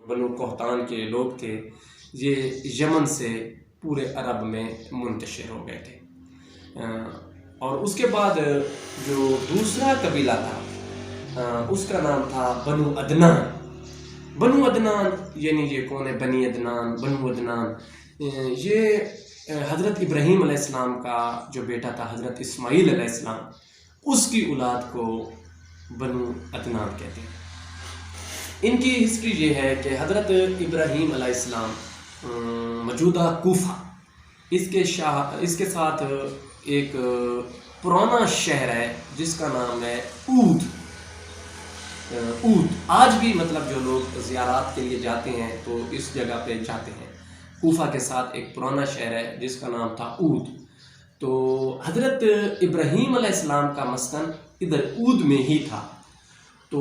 بنو قحطان کے لوگ تھے، یہ یمن سے پورے عرب میں منتشر ہو گئے تھے۔ اور اس کے بعد جو دوسرا قبیلہ تھا اس کا نام تھا بنو عدنان۔ بنو عدنان یعنی یہ کون ہے؟ بنی عدنان، بنو عدنان، یہ حضرت ابراہیم علیہ السلام کا جو بیٹا تھا حضرت اسماعیل علیہ السلام، اس کی اولاد کو بنو عدنان کہتے ہیں۔ ان کی ہسٹری یہ ہے کہ حضرت ابراہیم علیہ السلام موجودہ کوفہ، اس کے ساتھ ایک پرانا شہر ہے جس کا نام ہے اود۔ آج بھی مطلب جو لوگ زیارات کے لیے جاتے ہیں تو اس جگہ پہ جاتے ہیں۔ کوفہ کے ساتھ ایک پرانا شہر ہے جس کا نام تھا اود۔ تو حضرت ابراہیم علیہ السلام کا مسکن ادھر اود میں ہی تھا۔ تو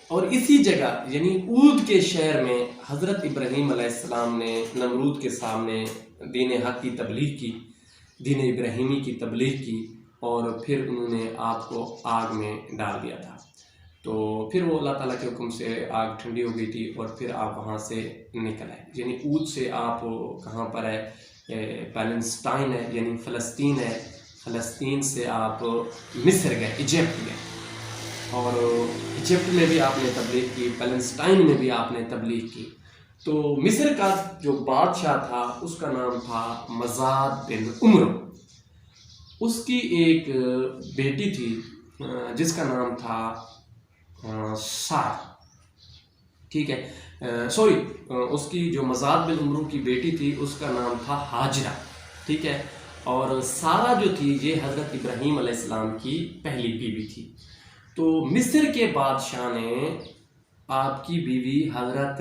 اور اسی جگہ یعنی اود کے شہر میں حضرت ابراہیم علیہ السلام نے نمرود کے سامنے دین حق کی تبلیغ کی، دین ابراہیمی کی تبلیغ کی، اور پھر انہوں نے آپ کو آگ میں ڈال دیا تھا۔ تو پھر وہ اللہ تعالیٰ کے حکم سے آگ ٹھنڈی ہو گئی تھی اور پھر آپ وہاں سے نکل آئے۔ یعنی اود سے آپ کہاں پر ہے؟ پیلسٹائن ہے، یعنی فلسطین ہے۔ فلسطین سے آپ مصر گئے، ایجپٹ گئے، اور ایجپٹ میں بھی آپ نے تبلیغ کی، پیلسٹائن میں بھی آپ نے تبلیغ کی۔ تو مصر کا جو بادشاہ تھا اس کا نام تھا مزاد بن عمرو۔ اس کی ایک بیٹی تھی جس کا نام تھا سارہ، ٹھیک ہے، اس کی جو مزاد بن عمرو کی بیٹی تھی اس کا نام تھا ہاجرہ، ٹھیک ہے۔ اور سارہ جو تھی یہ حضرت ابراہیم علیہ السلام کی پہلی بیوی تھی۔ تو مصر کے بادشاہ نے آپ کی بیوی حضرت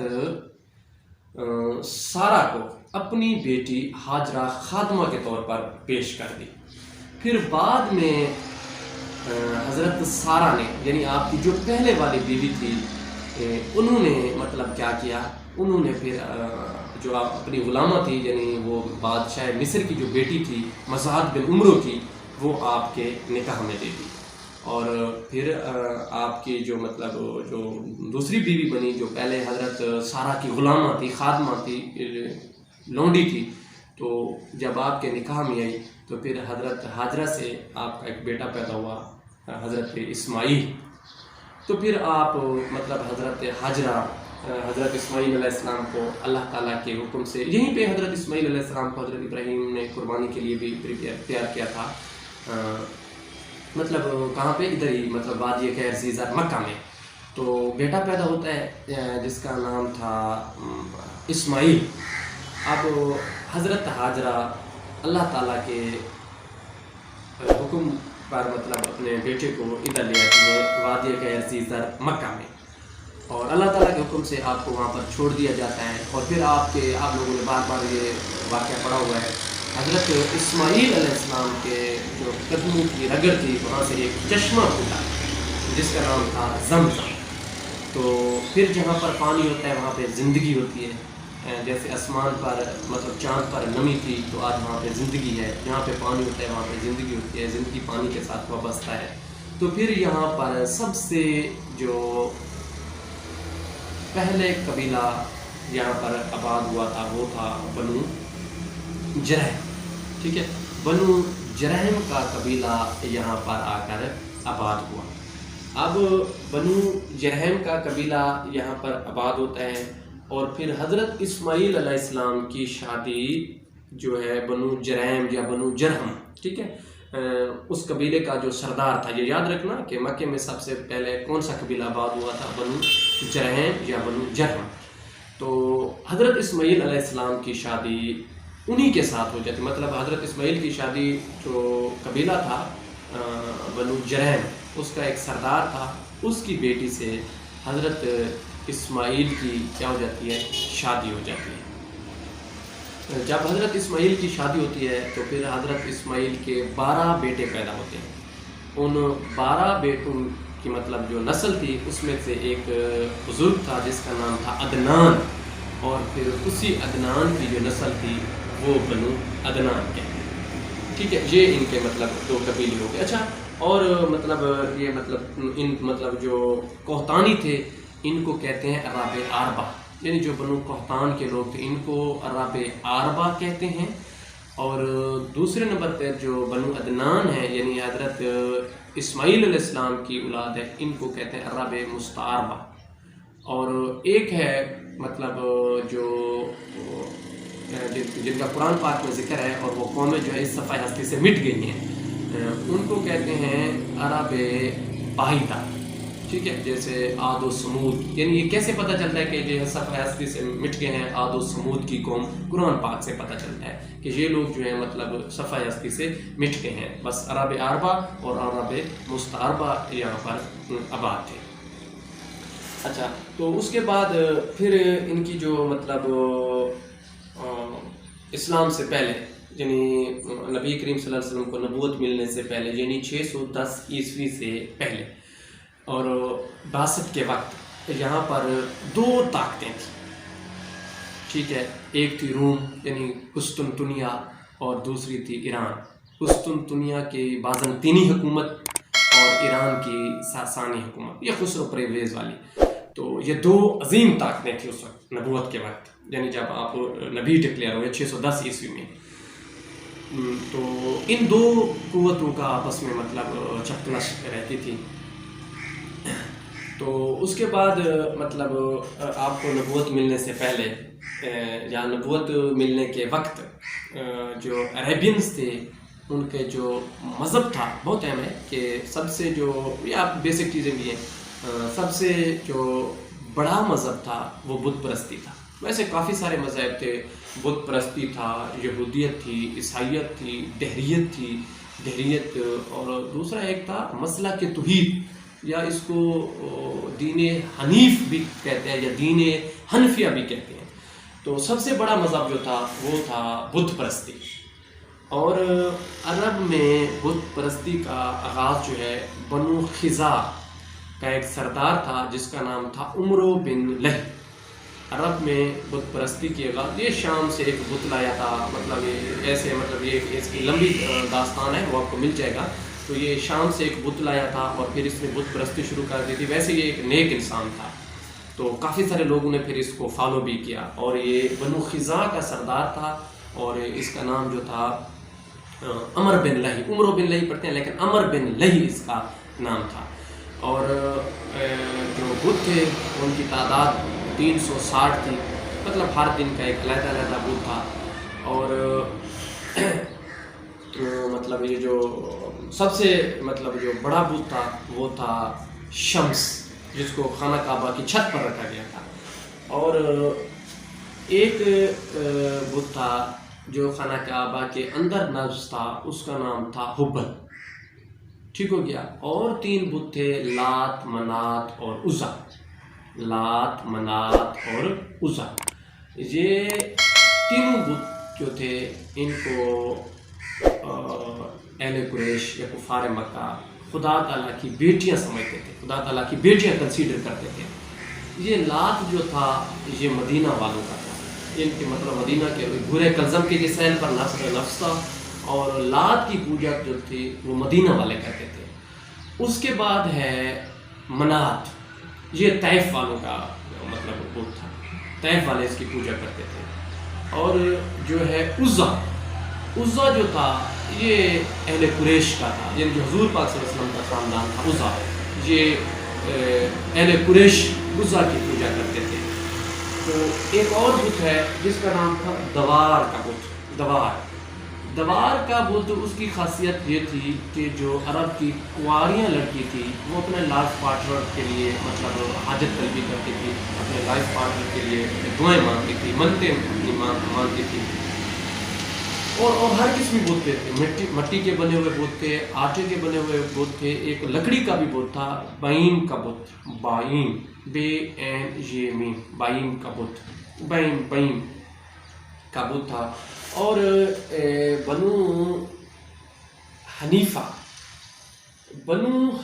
سارہ کو اپنی بیٹی ہاجرہ خادمہ کے طور پر پیش کر دی۔ پھر بعد میں حضرت سارہ نے، یعنی آپ کی جو پہلے والی بیوی تھی، انہوں نے مطلب کیا کیا؟ انہوں نے پھر جو آپ اپنی غلامہ تھی، یعنی وہ بادشاہ مصر کی جو بیٹی تھی مزاد بن عمرو کی، وہ آپ کے نکاح میں دے دی۔ اور پھر آپ کی جو مطلب جو دوسری بیوی بنی، جو پہلے حضرت سارہ کی غلامہ تھی، خادمہ تھی، لونڈی تھی، تو جب آپ کے نکاح میں آئی تو پھر حضرت ہاجرہ سے آپ کا ایک بیٹا پیدا ہوا، حضرت اسماعیل۔ تو پھر آپ مطلب حضرت ہاجرہ حضرت اسماعیل علیہ السلام کو اللہ تعالیٰ کے حکم سے، یہیں پہ حضرت اسماعیل علیہ السلام کو حضرت ابراہیم نے قربانی کے لیے بھی تیار کیا تھا، مطلب کہاں پہ؟ ادھر ہی، مطلب وادی خیر زیزر، مکہ میں۔ تو بیٹا پیدا ہوتا ہے جس کا نام تھا اسماعیل۔ اب حضرت ہاجرہ اللہ تعالیٰ کے حکم پر مطلب اپنے بیٹے کو ادھر لے آتی ہے وادی خیر زیزر، مکہ میں، اور اللہ تعالیٰ کے حکم سے آپ کو وہاں پر چھوڑ دیا جاتا ہے۔ اور پھر آپ لوگوں نے بار بار یہ واقعہ پڑھا ہوا ہے، حضرت اسماعیل علیہ السلام کے جو قدموں کی رگڑ تھی وہاں سے ایک چشمہ پھوٹا جس کا نام تھا زمزم۔ تو پھر جہاں پر پانی ہوتا ہے وہاں پہ زندگی ہوتی ہے، جیسے آسمان پر مطلب چاند پر نمی تھی تو آج وہاں پہ زندگی ہے، جہاں پہ پانی ہوتا ہے وہاں پہ زندگی ہوتی ہے، زندگی پانی کے ساتھ وابستہ ہے۔ تو پھر یہاں پر سب سے جو پہلے قبیلہ یہاں پر آباد ہوا تھا وہ تھا بنو جرہم، ٹھیک ہے۔ بنو جرہم کا قبیلہ یہاں پر آ کر آباد ہوا۔ اب بنو جرہم کا قبیلہ یہاں پر آباد ہوتا ہے، اور پھر حضرت اسماعیل علیہ السلام کی شادی جو ہے بنو جرہم یا بنو جرہم، ٹھیک ہے، اس قبیلے کا جو سردار تھا، یہ یاد رکھنا کہ مکے میں سب سے پہلے کون سا قبیلہ آباد ہوا تھا؟ بنو جرہم یا بنو جرہم۔ تو حضرت اسماعیل علیہ السلام کی شادی انہی کے ساتھ ہو جاتی، مطلب حضرت اسماعیل کی شادی جو قبیلہ تھا بنو جرہم، اس کا ایک سردار تھا، اس کی بیٹی سے حضرت اسماعیل کی کیا ہو جاتی ہے؟ شادی ہو جاتی ہے۔ جب حضرت اسماعیل کی شادی ہوتی ہے تو پھر حضرت اسماعیل کے 12 بیٹے پیدا ہوتے ہیں۔ ان 12 بیٹوں کی مطلب جو نسل تھی اس میں سے ایک بزرگ تھا جس کا نام تھا عدنان، اور پھر اسی عدنان کی جو نسل تھی وہ بنو عدنان کہتے ہیں، ٹھیک ہے۔ یہ ان کے مطلب 2 قبیلے ہو گئے۔ اچھا، اور مطلب یہ مطلب ان مطلب جو قحطانی تھے ان کو کہتے ہیں عرب عربہ، یعنی جو بنو قحطان کے لوگ تھے ان کو عرب عربہ کہتے ہیں، اور دوسرے نمبر پر جو بنو عدنان ہیں یعنی حضرت اسماعیل علیہ السلام کی اولاد ہے، ان کو کہتے ہیں عرب مستعربہ. اور ایک ہے مطلب جو جن کا قرآن پاک میں ذکر ہے اور وہ قومیں جو ہے اس صفحہ ہستی سے مٹ گئی ہیں، ان کو کہتے ہیں عرب باہیدہ. ٹھیک ہے، جیسے عاد و سمود. یعنی یہ کیسے پتہ چلتا ہے کہ یہ صفحہ ہستی سے مٹ گئے ہیں عاد و سمود کی قوم؟ قرآن پاک سے پتہ چلتا ہے کہ یہ لوگ جو ہیں مطلب صفحہ ہستی سے مٹ گئے ہیں. بس عرب عربہ اور عرب مستعربہ یہاں پر آباد تھے. اچھا، تو اس کے بعد پھر ان کی جو مطلب اسلام سے پہلے یعنی نبی کریم صلی اللہ علیہ وسلم کو نبوت ملنے سے پہلے یعنی 610 عیسوی سے پہلے اور بعثت کے وقت یہاں پر 2 طاقتیں تھیں. ٹھیک ہے، ایک تھی روم یعنی قسطنطنیہ اور دوسری تھی ایران. قسطنطنیہ کی بازنطینی حکومت اور ایران کی ساسانی حکومت، یہ خسرو پرویز والی. تو یہ 2 عظیم طاقتیں تھیں اس وقت نبوت کے وقت، یعنی جب آپ نبی ڈکلیئر ہوئے 610 عیسوی میں. تو ان 2 قوتوں کا آپس میں مطلب چپکلش رہتی تھی. تو اس کے بعد مطلب آپ کو نبوت ملنے سے پہلے یا نبوت ملنے کے وقت جو عربینز تھے ان کے جو مذہب تھا بہت اہم ہے کہ سب سے جو یا بیسک چیزیں بھی ہیں، سب سے جو بڑا مذہب تھا وہ بت پرستی تھا. ویسے کافی سارے مذاہب تھے، بت پرستی تھا، یہودیت تھی، عیسائیت تھی، دہریت اور دوسرا ایک تھا مسلک توحید یا اس کو دین حنیف بھی کہتے ہیں یا دین حنفیہ بھی کہتے ہیں. تو سب سے بڑا مذہب جو تھا وہ تھا بت پرستی. اور عرب میں بت پرستی کا آغاز جو ہے بنو خزاع کا ایک سردار تھا جس کا نام تھا عمرو بن لہی. عرب میں بت پرستی کی آغاز، یہ شام سے ایک بت لایا تھا، مطلب ایسے مطلب یہ اس کی لمبی داستان ہے، وہ آپ کو مل جائے گا. تو یہ شام سے ایک بت لایا تھا اور پھر اس نے بت پرستی شروع کر دی تھی. ویسے یہ ایک نیک انسان تھا تو کافی سارے لوگوں نے پھر اس کو فالو بھی کیا. اور یہ بنو خزاع کا سردار تھا اور اس کا نام جو تھا عمر بن لہی. عمرو بن لہی پڑھتے ہیں لیکن عمر بن لہی اس کا نام تھا. اور جو بت تھے ان کی تعداد 360 تھی، مطلب ہر دن کا ایک علیحدہ بت تھا. اور مطلب یہ جو سب سے مطلب جو بڑا بت تھا وہ تھا شمس، جس کو خانہ کعبہ کی چھت پر رکھا گیا تھا. اور ایک بت تھا جو خانہ کعبہ کے اندر نصب تھا، اس کا نام تھا حبل. ٹھیک ہو گیا. اور 3 بت تھے لات، منات اور عزا. لات، منات اور عزا، یہ تینوں بت جو تھے ان کو اہل قریش یا کفار مکہ خدا تعالیٰ کی بیٹیاں سمجھتے تھے، خدا تعالیٰ کی بیٹیاں کنسیڈر کرتے تھے. یہ لات جو تھا یہ مدینہ والوں کا تھا، ان کے مطلب مدینہ کے بھورے کلزم کے جسین پر نفس تھا، اور لات کی پوجا جو تھی وہ مدینہ والے کرتے تھے. اس کے بعد ہے منات، یہ طائف والوں کا مطلب بت تھا، طائف والے اس کی پوجا کرتے تھے. اور جو ہے عزا جو تھا یہ اہل قریش کا تھا، یعنی جو حضور پاک صلی اللہ علیہ وسلم کا خاندان تھا. عزا یہ اہل قریش عزا کی پوجا کرتے تھے. تو ایک اور بت ہے جس کا نام تھا دوار کا بت. دوار کا بت، اس کی خاصیت یہ تھی کہ جو عرب کی کنواریاں لڑکی تھی وہ اپنے لائف پارٹنر کے لیے مطلب حاجت طلبی کرتی تھی، اپنے لائف پارٹنر کے لیے دعائیں مانگتی تھی، منتیں مانگتی تھی. اور ہر قسم کے بت تھے، مٹی کے بنے ہوئے بت تھے، آٹے کے بنے ہوئے بت تھے، ایک لکڑی کا بھی بت تھا بائیم کا بت. بائیم، بائیم کا بت، بائیم کا بت تھا. اور بنو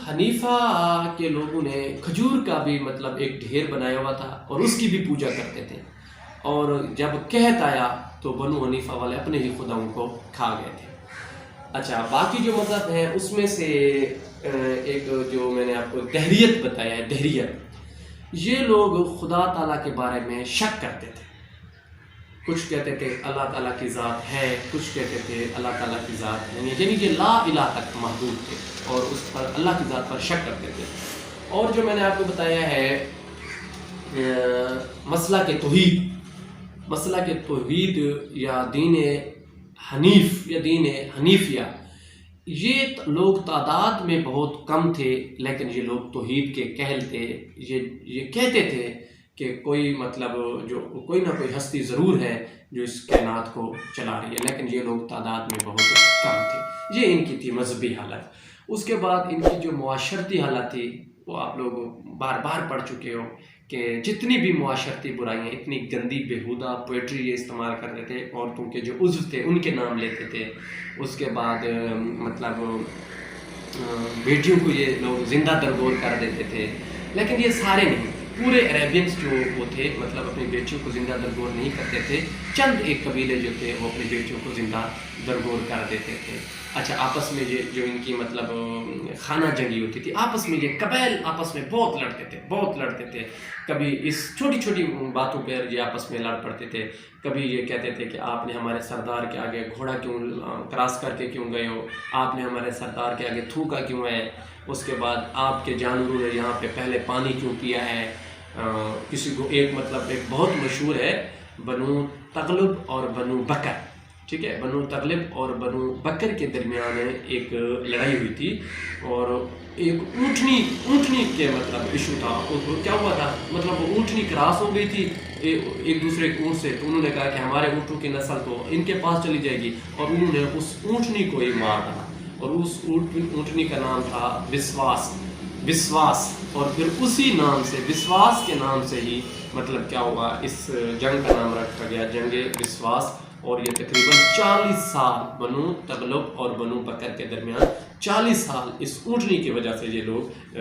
حنیفہ کے لوگوں نے کھجور کا بھی مطلب ایک ڈھیر بنایا ہوا تھا اور اس کی بھی پوجا کرتے تھے. اور جب قحط آیا تو بنو حنیفہ والے اپنے ہی خداؤں کو کھا گئے تھے. اچھا، باقی جو مذہب ہیں اس میں سے ایک جو میں نے آپ کو دہریت بتایا ہے، یہ لوگ خدا تعالیٰ کے بارے میں شک کرتے تھے. کچھ کہتے تھے اللہ تعالیٰ کی ذات ہے، کچھ کہتے تھے اللہ تعالیٰ کی ذات نہیں ہے، یعنی یہ لا الہ تک محدود تھے اور اس پر اللہ کی ذات پر شک کرتے تھے. اور جو میں نے آپ کو بتایا ہے مسئلہ کے توحید یا دین حنیف یا دین حنیفیہ، یہ لوگ تعداد میں بہت کم تھے، لیکن یہ لوگ توحید کے کہل تھے. یہ کہتے تھے کہ کوئی جو کوئی نہ کوئی ہستی ضرور ہے جو اس کائنات کو چلا رہی ہے، لیکن یہ لوگ تعداد میں بہت کم تھے. یہ ان کی تھی مذہبی حالت. اس کے بعد ان کی جو معاشرتی حالت تھی وہ آپ لوگ بار بار پڑھ چکے ہو کہ جتنی بھی معاشرتی برائیاں، اتنی گندی بیہودہ پوئٹری یہ استعمال کرتے تھے. عورتوں کے جو عضو تھے ان کے نام لیتے تھے. اس کے بعد بیٹیوں کو یہ لوگ زندہ درگور کر دیتے تھے. لیکن یہ سارے نہیں، پورے عربینس جو وہ تھے اپنی بیٹیوں کو زندہ درگور نہیں کرتے تھے. چند ایک قبیلے جو تھے وہ اپنی بیٹیوں کو زندہ درگور کر دیتے تھے. اچھا، آپس میں یہ جو ان کی خانہ جنگی ہوتی تھی، آپس میں یہ قبائل آپس میں بہت لڑتے تھے. کبھی اس چھوٹی چھوٹی باتوں پر یہ آپس میں لڑ پڑتے تھے. کبھی یہ کہتے تھے کہ آپ نے ہمارے سردار کے آگے گھوڑا کیوں کراس کر کے کیوں گئے ہو، آپ نے ہمارے سردار کے آگے تھوکا کیوں ہے، اس کے بعد آپ کے جانوروں نے یہاں پہ پہلے پانی کیوں پیا ہے. کسی کو ایک بہت مشہور ہے بنو تغلب اور بنو بکر. ٹھیک ہے، بنو تغلب اور بنو بکر کے درمیان ایک لڑائی ہوئی تھی اور ایک اونٹنی کے ایشو تھا. کیا ہوا تھا، وہ اونٹنی کراس ہو گئی تھی ایک دوسرے اونٹ سے. تو انہوں نے کہا کہ ہمارے اونٹوں کی نسل تو ان کے پاس چلی جائے گی، اور انہوں نے اس اونٹنی کو ہی مار ڈالا. اور اس اونٹنی کا نام تھا وسواس. اور پھر اسی نام سے، وسواس کے نام سے ہی کیا ہوا، اس جنگ کا نام رکھا گیا جنگ وسواس. اور یہ تقریباً 40 سال بنو تغلب اور بنو بکر کے درمیان 40 سال اس اونٹنی کی وجہ سے یہ لوگ